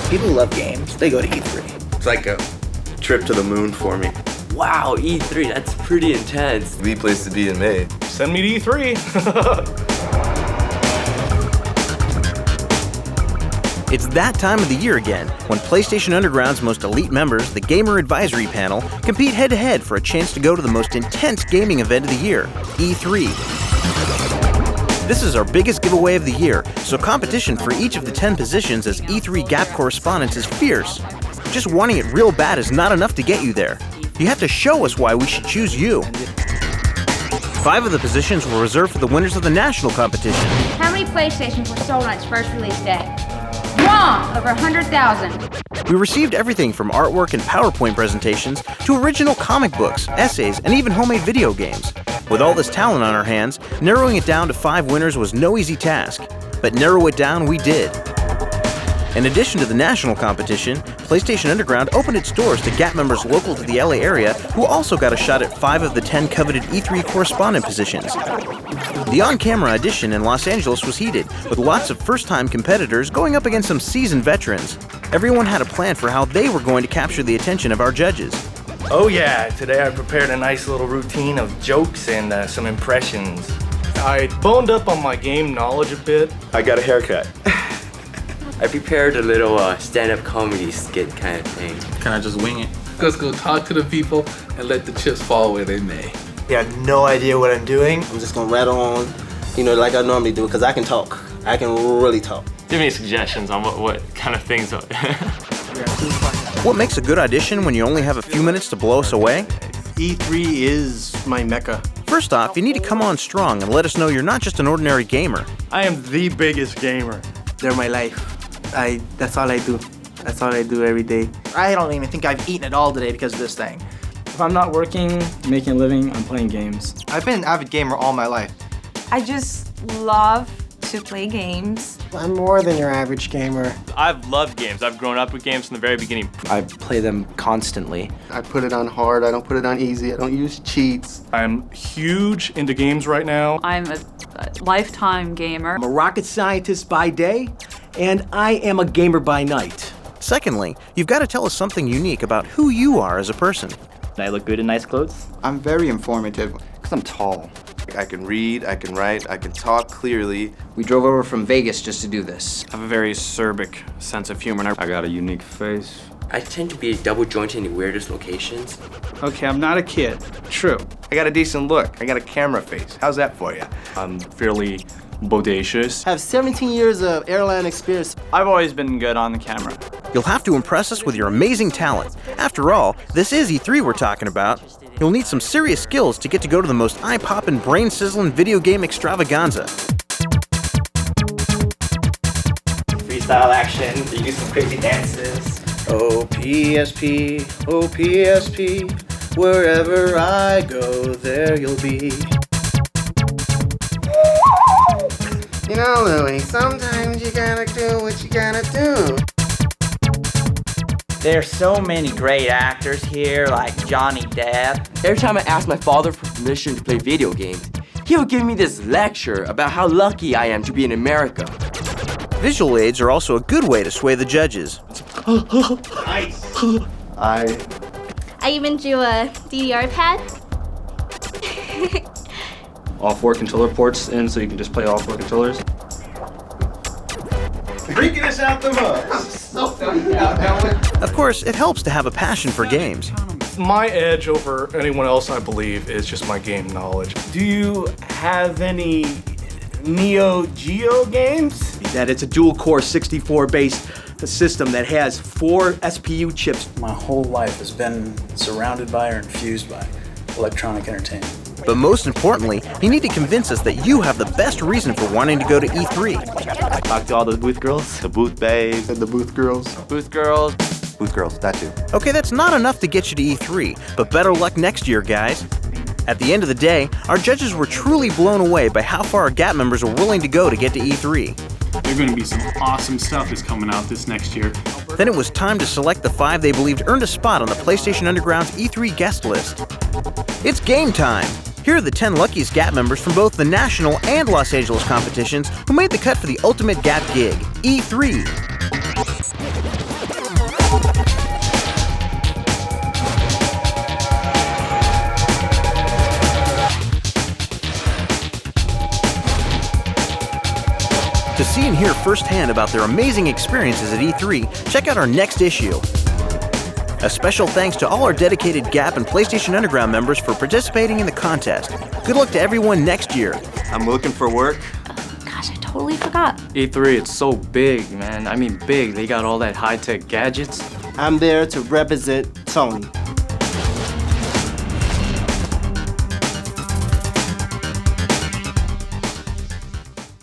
People love games. They go to E3. It's like a trip to the moon for me. Wow, E3, that's pretty intense. The place to be in May. Send me to E3. It's that time of the year again, when PlayStation Underground's most elite members, the Gamer Advisory Panel, compete head-to-head for a chance to go to the most intense gaming event of the year, E3. This is our biggest giveaway of the year, so competition for each of the 10 positions as E3 Gap correspondents is fierce. Just wanting it real bad is not enough to get you there. You have to show us why we should choose you. 5 of the positions were reserved for the winners of the national competition. How many PlayStations were sold on its first release day? Wrong! Over 100,000. We received everything from artwork and PowerPoint presentations to original comic books, essays, and even homemade video games. With all this talent on our hands, narrowing it down to 5 winners was no easy task. But narrow it down we did. In addition to the national competition, PlayStation Underground opened its doors to Gap members local to the LA area who also got a shot at 5 of the 10 coveted E3 correspondent positions. The on-camera edition in Los Angeles was heated, with lots of first-time competitors going up against some seasoned veterans. Everyone had a plan for how they were going to capture the attention of our judges. Oh yeah, today I prepared a nice little routine of jokes and some impressions. I boned up on my game knowledge a bit. I got a haircut. I prepared a little stand-up comedy skit kind of thing. Can I just wing it? Let's go talk to the people and let the chips fall where they may. I have no idea what I'm doing. I'm just gonna rattle on, like I normally do, because I can talk. I can really talk. Give me suggestions on what kind of things. What makes a good audition when you only have a few minutes to blow us away? E3 is my mecca. First off, you need to come on strong and let us know you're not just an ordinary gamer. I am the biggest gamer. They're my life. That's all I do. That's all I do every day. I don't even think I've eaten at all today because of this thing. If I'm not working, making a living, I'm playing games. I've been an avid gamer all my life. I just love to play games. I'm more than your average gamer. I've loved games. I've grown up with games from the very beginning. I play them constantly. I put it on hard. I don't put it on easy. I don't use cheats. I'm huge into games right now. I'm a lifetime gamer. I'm a rocket scientist by day, and I am a gamer by night. Secondly, you've got to tell us something unique about who you are as a person. I look good in nice clothes. I'm very informative because I'm tall. I can read, I can write, I can talk clearly. We drove over from Vegas just to do this. I have a very acerbic sense of humor. I got a unique face. I tend to be double jointed in the weirdest locations. Okay, I'm not a kid. True. I got a decent look. I got a camera face. How's that for you? I'm fairly bodacious. I have 17 years of airline experience. I've always been good on the camera. You'll have to impress us with your amazing talent. After all, this is E3 we're talking about. You'll need some serious skills to get to go to the most eye-poppin', brain-sizzling video game extravaganza. Freestyle action, you do some crazy dances. Oh PSP, oh PSP, wherever I go, there you'll be. Louie, sometimes you gotta do what you gotta do. There's so many great actors here, like Johnny Depp. Every time I ask my father for permission to play video games, he would give me this lecture about how lucky I am to be in America. Visual aids are also a good way to sway the judges. Nice. I even drew a DDR pad. All 4 controller ports in, so you can just play all 4 controllers. Freaking us out the mud. I'm so funny out that one. Of course, it helps to have a passion for games. My edge over anyone else, I believe, is just my game knowledge. Do you have any Neo Geo games? That it's a dual-core 64-based system that has 4 SPU chips. My whole life has been surrounded by or infused by electronic entertainment. But most importantly, you need to convince us that you have the best reason for wanting to go to E3. I talked to all the booth girls. The booth babes and the booth girls. Booth girls. Booth girls, that too. Okay, that's not enough to get you to E3, but better luck next year, guys. At the end of the day, our judges were truly blown away by how far our Gap members are willing to go to get to E3. There's going to be some awesome stuff that's coming out this next year. Then it was time to select the 5 they believed earned a spot on the PlayStation Underground's E3 guest list. It's game time! Here are the 10 luckiest Gap members from both the national and Los Angeles competitions who made the cut for the ultimate Gap gig, E3. To see and hear firsthand about their amazing experiences at E3, check out our next issue. A special thanks to all our dedicated Gap and PlayStation Underground members for participating in the contest. Good luck to everyone next year. I'm looking for work. Gosh, I totally forgot. E3, it's so big, man. I mean big. They got all that high-tech gadgets. I'm there to represent Sony.